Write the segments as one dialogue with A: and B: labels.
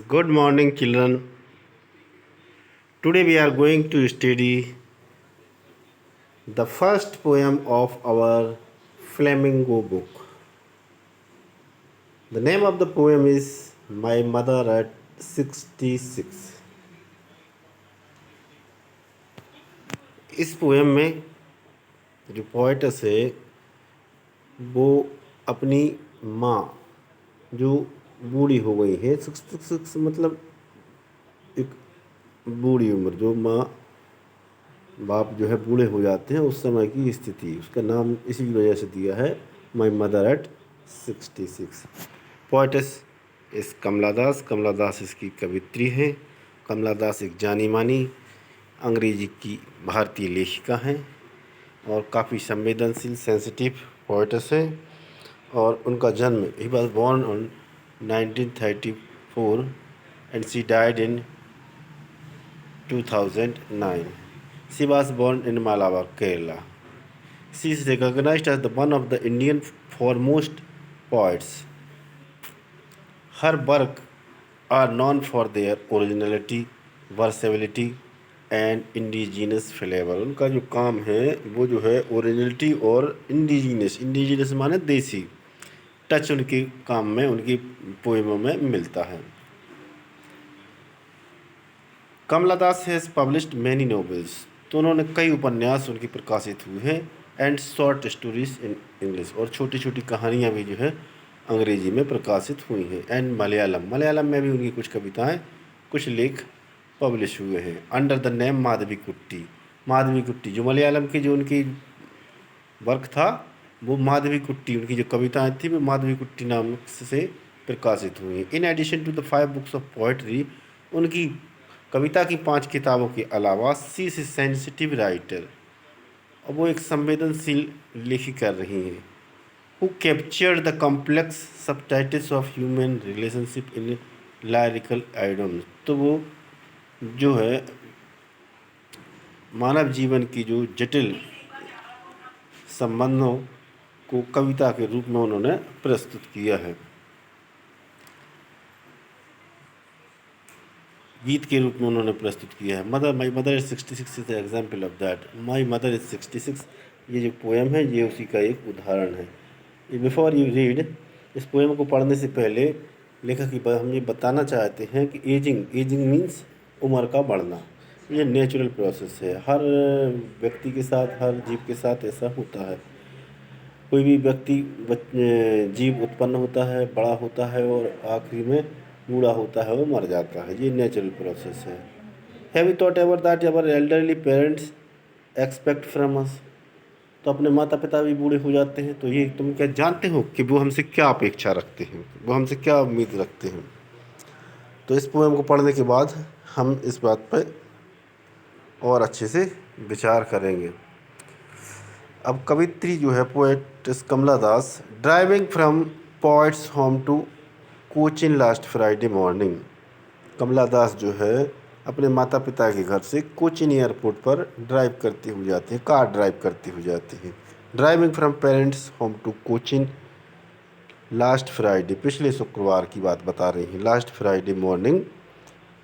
A: Good morning, children. Today we are going to study the first poem of our Flamingo book. The name of the poem is My Mother at 66. इस poem में जो poets है वो अपनी माँ जो बूढ़ी हो गई है 66 मतलब एक बूढ़ी उम्र जो माँ बाप जो है बूढ़े हो जाते हैं उस समय की स्थिति, उसका नाम इसी वजह से दिया है माई मदर एट 66। पोएटस इस कमला दास। कमला दास इसकी कवित्री है। कमला दास एक जानी मानी अंग्रेजी की भारतीय लेखिका हैं और काफ़ी संवेदनशील सेंसिटिव पोएटस है। और उनका जन्म he was born on 1934 and she died in 2009. She was born in Malabar, Kerala. She is recognized as one of the Indian foremost poets. Her work are known for their originality, versatility and indigenous flavor. उनका जो काम है वो जो है originality और indigenous माने देसी टच उनके काम में, उनकी पोएमों में मिलता है। कमला दास हैज़ पब्लिश्ड मैनी नॉवेल्स, तो उन्होंने कई उपन्यास उनकी प्रकाशित हुए हैं and short stories in English, और छोटी छोटी कहानियाँ भी जो है अंग्रेजी में प्रकाशित हुई हैं। एंड मलयालम में भी उनकी कुछ कविताएं, कुछ लेख पब्लिश हुए हैं अंडर द नेम माधवी कुट्टी जो मलयालम की जो उनकी वर्क था वो माधवी कुट्टी, उनकी जो कविताएं थी वो माधवी कुट्टी नाम से प्रकाशित हुई हैं। In addition to the 5 books of poetry, उनकी कविता की 5 किताबों के अलावा शी इज सेंसिटिव राइटर, और वो एक संवेदनशील लेखिका कर रही हैं। Who captured the complex subtitles of human relationship in lyrical idioms, तो वो जो है मानव जीवन की जो जटिल संबंधों को कविता के रूप में उन्होंने प्रस्तुत किया है, गीत के रूप में उन्होंने प्रस्तुत किया है। My mother is 66 is example of that. My mother is 66 ये जो पोएम है ये उसी का एक उदाहरण है। बिफोर यू रीड, इस पोएम को पढ़ने से पहले लेखक हम ये बताना चाहते हैं कि एजिंग मीन्स उम्र का बढ़ना, ये नेचुरल प्रोसेस है। हर व्यक्ति के साथ, हर जीव के साथ ऐसा होता है। कोई भी व्यक्ति जीव उत्पन्न होता है, बड़ा होता है और आखिरी में बूढ़ा होता है, वो मर जाता है, ये नेचुरल प्रोसेस है। Have you thought ever that our elderly parents expect from us, तो अपने माता पिता भी बूढ़े हो जाते हैं, तो ये तुम क्या जानते हो कि वो हमसे क्या अपेक्षा रखते हैं, वो हमसे क्या उम्मीद रखते हैं। तो इस पोएम को पढ़ने के बाद हम इस बात पर और अच्छे से विचार करेंगे। अब कवित्री जो है poet Kamala Das, driving from poet's home to Cochin last Friday morning. Kamala Das जो है अपने माता पिता के घर से कोचिन एयरपोर्ट पर ड्राइव करती हुई जाती है, कार ड्राइव करती हुई जाती है। Driving from parents home to Cochin last Friday, पिछले शुक्रवार की बात बता रही हैं। लास्ट फ्राइडे मॉर्निंग,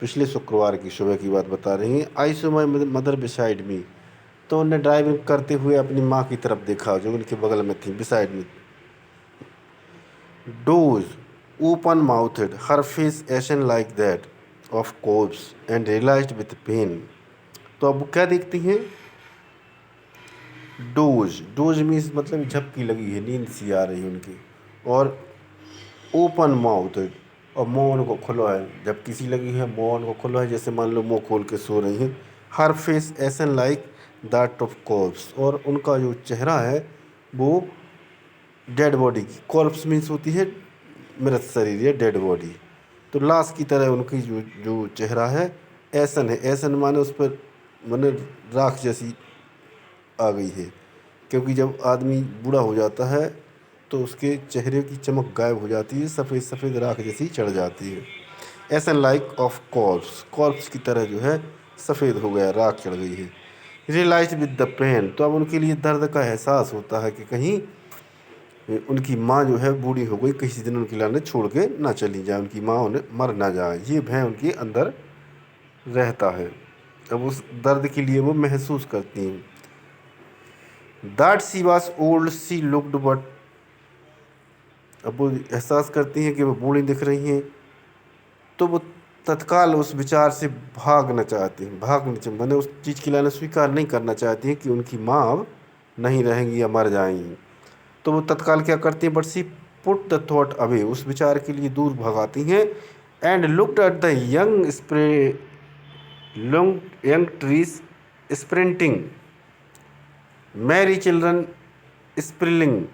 A: पिछले शुक्रवार की सुबह की बात बता रही हैं। आई सो माई मदर बिसाइड मी, तो उन्हें ड्राइविंग करते हुए अपनी माँ की तरफ देखा जो उनके बगल में थी, बिसाइड में। Dozed open mouthed, her face ashen like that of corpse and realised with pain, तो अब वो क्या देखती हैं? डोज मीन्स मतलब झपकी लगी है, नींद सी आ रही है उनकी, और ओपन माउथड, और मुँह उनको खुला है, झपकी सी लगी है, मुँह उनको खुला है, जैसे मान लो मुँह खोल के सो रही हैं। Her face ashen like that of corpse, और उनका जो चेहरा है वो डेड बॉडी की, कॉर्प्स मीन्स होती है मृत शरीर या डेड बॉडी, तो लाश की तरह उनकी जो चेहरा है ऐसन है। ऐसन माने उस पर माने राख जैसी आ गई है, क्योंकि जब आदमी बूढ़ा हो जाता है तो उसके चेहरे की चमक गायब हो जाती है, सफ़ेद सफ़ेद राख जैसी चढ़ जाती है। ऐसन लाइक ऑफ कॉर्प्स की तरह जो है सफ़ेद हो गया, राख चढ़ गई है। रियलाइज विद द पेन, तो अब उनके लिए दर्द का एहसास होता है कि कहीं उनकी माँ जो है बूढ़ी हो गई, किसी दिन उनकी लाने छोड़ के ना चली जाए, उनकी माँ उन्हें मर ना जाए, ये भय उनके अंदर रहता है। अब उस दर्द के लिए वो महसूस करती हैं। That she was old she looked but, अब वो एहसास करती हैं कि वो बूढ़ी दिख रही हैं, तो वो तत्काल उस विचार से भागना चाहती हैं, मैंने उस चीज़ की लाने स्वीकार नहीं करना चाहती हैं कि उनकी माँ अब नहीं रहेंगी या मर जाएंगी। तो वो तत्काल क्या करती हैं, but she put the thought away, उस विचार के लिए दूर भगाती हैं। And looked at the young trees sprinting, merry children spilling.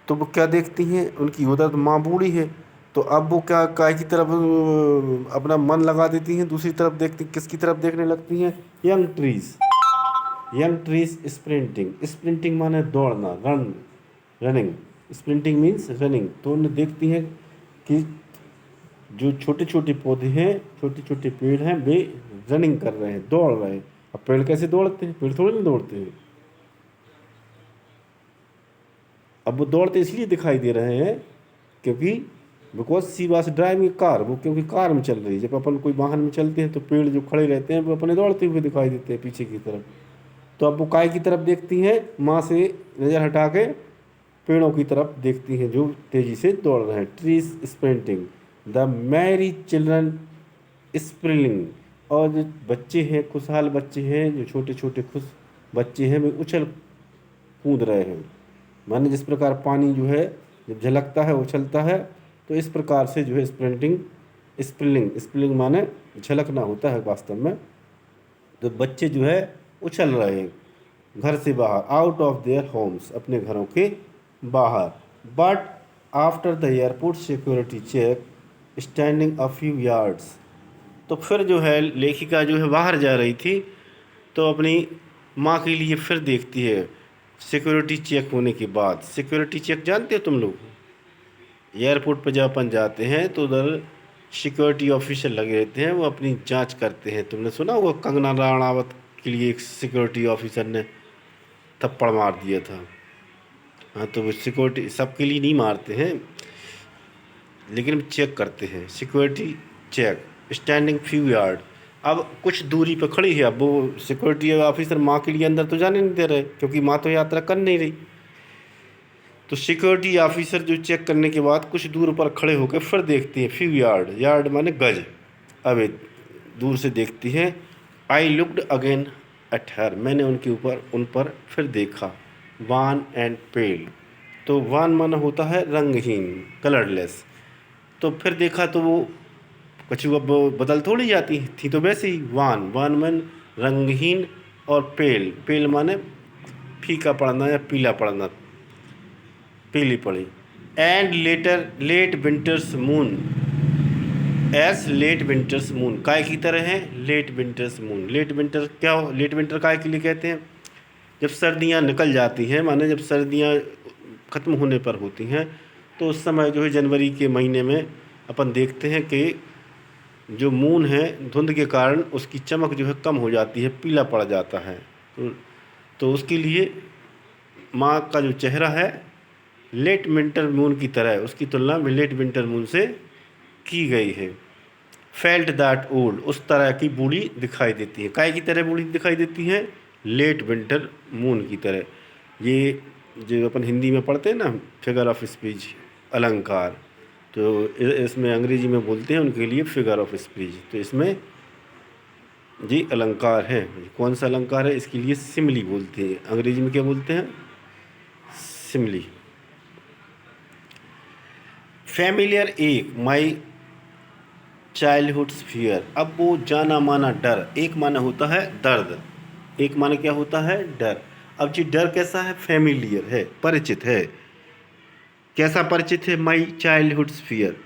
A: तो वो क्या देखती हैं, उनकी उधर तो माँ बूढ़ी है, तो अब वो क्या काय की तरफ अपना मन लगा देती हैं, दूसरी तरफ देखती, किसकी तरफ देखने लगती हैं, यंग ट्रीज स्प्रिंटिंग। स्प्रिंटिंग माने दौड़ना, रनिंग, स्प्रिंटिंग मीन्स रनिंग। तो उन्हें देखती हैं कि जो छोटे छोटे पौधे हैं, छोटे छोटे पेड़ हैं, वे रनिंग कर रहे हैं, दौड़ रहे हैं। अब पेड़ कैसे दौड़ते हैं, पेड़ थोड़े नहीं दौड़ते हैं। अब वो दौड़ते इसलिए दिखाई दे रहे हैं क्योंकि because she was driving car, वो क्योंकि कार में चल रही है। जब अपन कोई वाहन में चलते हैं तो पेड़ जो खड़े रहते हैं वो अपने दौड़ते हुए दिखाई देते हैं पीछे की तरफ। तो अब वो काय की तरफ देखती हैं, माँ से नज़र हटा के पेड़ों की तरफ देखती हैं जो तेज़ी से दौड़ रहे हैं। Trees sprinting, the merry children spilling, और जो बच्चे हैं, खुशहाल बच्चे हैं, जो छोटे छोटे खुश बच्चे हैं, वे उछल कूद रहे हैं। माने जिस प्रकार पानी जो है जब झलकता है, उछलता है, तो इस प्रकार से जो है स्प्रिलिंग माने झलकना होता है वास्तव में। तो बच्चे जो है उछल रहे हैं घर से बाहर, आउट ऑफ देयर होम्स, अपने घरों के बाहर। But after the airport security check standing a few yards, तो फिर जो है लेखिका जो है बाहर जा रही थी, तो अपनी माँ के लिए फिर देखती है सिक्योरिटी चेक होने के बाद। सिक्योरिटी चेक जानते हो तुम लोग, एयरपोर्ट पर जब अपन जाते हैं तो उधर सिक्योरिटी ऑफिसर लगे रहते हैं, वो अपनी जांच करते हैं। तुमने सुना होगा कंगना रणावत के लिए एक सिक्योरिटी ऑफिसर ने थप्पड़ मार दिया था। हाँ, तो वो सिक्योरिटी सबके लिए नहीं मारते हैं, लेकिन चेक करते हैं, security check standing few yard. अब कुछ दूरी पर खड़ी है, अब वो सिक्योरिटी ऑफिसर माँ के लिए अंदर तो जाने नहीं दे रहे क्योंकि माँ तो यात्रा कर नहीं रही। तो सिक्योरिटी ऑफिसर जो चेक करने के बाद कुछ दूर पर खड़े होकर फिर देखती हैं, फ्यू यार्ड, यार्ड माने गज। अब दूर से देखती हैं। I looked again at her, मैंने उन पर फिर देखा। वान एंड पेल, तो वान माना होता है रंगहीन, कलरलेस। तो फिर देखा तो वो कछुआ बदल थोड़ी जाती थी, तो वैसे ही वान मन रंगहीन, और पेल माने फीका पड़ना या पीला पड़ना, पीली पड़ी। And late winter's moon, as late winter's moon, काय की तरह है late winter's moon. Late winter क्या हो, लेट विंटर काय के लिए कहते हैं, जब सर्दियाँ निकल जाती हैं, माने जब सर्दियाँ ख़त्म होने पर होती हैं, तो उस समय जो है जनवरी के महीने में अपन देखते हैं कि जो मून है धुंध के कारण उसकी चमक जो है कम हो जाती है, पीला पड़ जाता है। तो उसके लिए माँ का जो चेहरा है लेट विंटर मून की तरह है, उसकी तुलना में लेट विंटर मून से की गई है। फेल्ट दैट ओल्ड, उस तरह की बूढ़ी दिखाई देती है। काय की तरह बूढ़ी दिखाई देती है, लेट विंटर मून की तरह। ये जो अपन हिंदी में पढ़ते हैं ना, फिगर ऑफ स्पीच, अलंकार, तो इसमें अंग्रेजी में बोलते हैं उनके लिए फिगर ऑफ स्पीच। तो इसमें जी अलंकार है। कौन सा अलंकार है, इसके लिए सिमली बोलते हैं, अंग्रेजी में क्या बोलते हैं, सिमली। फैमिलियर एक, माई चाइल्डहुड्स फियर, अब वो जाना माना डर, एक माना होता है दर्द, एक माना क्या होता है डर। अब जी डर कैसा है, फैमिलियर है, परिचित है। कैसा परिचित है, माई चाइल्डहुड्स फियर,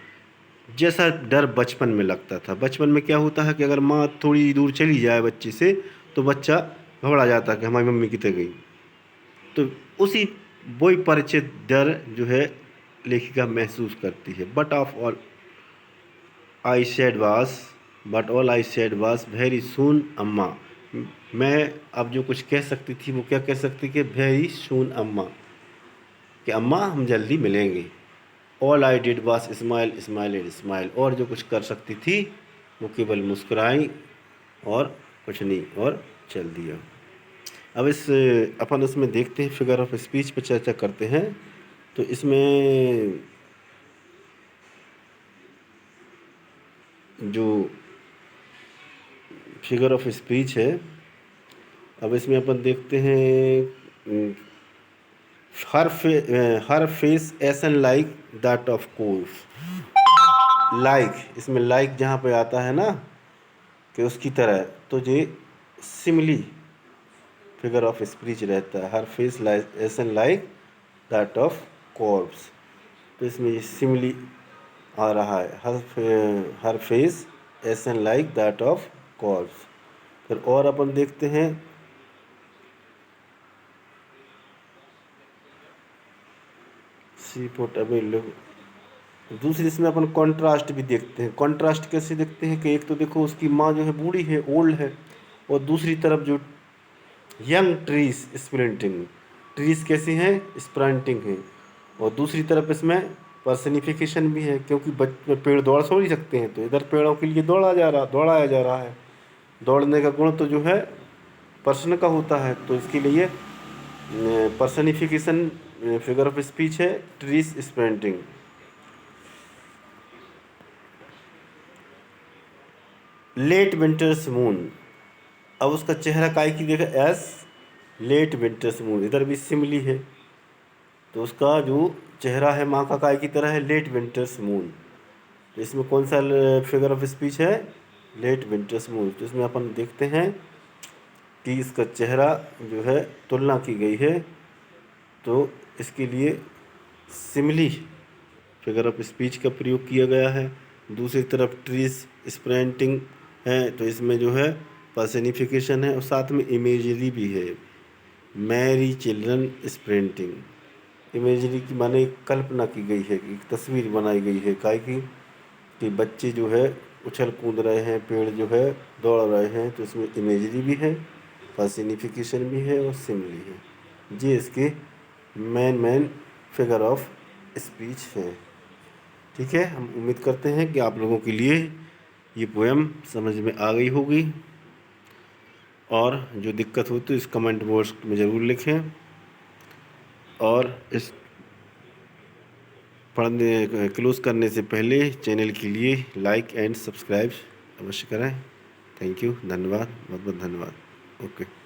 A: जैसा डर बचपन में लगता था। बचपन में क्या होता है कि अगर माँ थोड़ी दूर चली जाए बच्चे से, तो बच्चा घबरा जाता है कि हमारी मम्मी कितने गई। तो उसी वही परिचित डर जो है लेखिका महसूस करती है। But all I said was very soon अम्मा, मैं अब जो कुछ कह सकती थी वो क्या कह सकती कि वेरी सून अम्मा, कि अम्मा हम जल्दी मिलेंगे। All I did was smile smile and smile, और जो कुछ कर सकती थी वो केवल मुस्कुराई और कुछ नहीं, और चल दिया। अब अपन इसमें देखते हैं, फिगर ऑफ स्पीच पे चर्चा करते हैं। तो इसमें जो फिगर ऑफ स्पीच है, अब इसमें अपन देखते हैं her face ashen like that of corpse. Like, इसमें लाइक जहाँ पे आता है ना कि उसकी तरह, तो ये सिमिली फिगर ऑफ स्पीच रहता है। Her face ashen like that of corpse, तो इसमें ये सिमिली आ रहा है। Her face ashen like that of corpse. फिर और अपन देखते हैं सी पोर्टेबल। दूसरी इसमें अपन कॉन्ट्रास्ट भी देखते हैं। कॉन्ट्रास्ट कैसे देखते हैं कि एक तो देखो उसकी माँ जो है बूढ़ी है, ओल्ड है, और दूसरी तरफ जो यंग ट्रीज स्प्रिंटिंग, ट्रीज कैसी हैं, स्प्रिंटिंग है। और दूसरी तरफ इसमें पर्सनिफिकेशन भी है, क्योंकि पेड़ दौड़ सो नहीं सकते हैं, तो इधर पेड़ों के लिए दौड़ाया जा रहा है। दौड़ने का गुण तो जो है पर्सन का होता है, तो इसके लिए पर्सनिफिकेशन फिगर ऑफ स्पीच है trees sprinting. Late winter's moon, अब उसका चेहरा काय की देखा, एस लेट विंटर्स मून, इधर भी सिमिली है, तो उसका जो चेहरा है माँ का काय की तरह है, लेट विंटर्स मून। तो इसमें कौन सा फिगर ऑफ स्पीच है, लेट विंटर्स मून। तो इसमें अपन देखते हैं कि इसका चेहरा जो है तुलना की गई है, तो इसके लिए सिमिली फिगर ऑफ स्पीच का प्रयोग किया गया है। दूसरी तरफ ट्रीज स्प्रेंटिंग है, तो इसमें जो है पर्सनिफिकेशन है और साथ में इमेजरी भी है, मैरी चिल्ड्रन स्प्रेंटिंग। इमेजरी की माने कल्पना की गई है, एक तस्वीर बनाई गई है काय की कि बच्चे जो है उछल कूद रहे हैं, पेड़ जो है दौड़ रहे हैं, तो इसमें इमेजरी भी है, पर्सनिफिकेशन भी है और सिमिली है। ये इसके मेन फिगर ऑफ स्पीच है। ठीक है, हम उम्मीद करते हैं कि आप लोगों के लिए ये पोएम समझ में आ गई होगी, और जो दिक्कत हो तो इस कमेंट बॉक्स में ज़रूर लिखें, और इस पढ़ने क्लोज़ करने से पहले चैनल के लिए लाइक एंड सब्सक्राइब अवश्य करें। थैंक यू, धन्यवाद, बहुत बहुत धन्यवाद। ओके।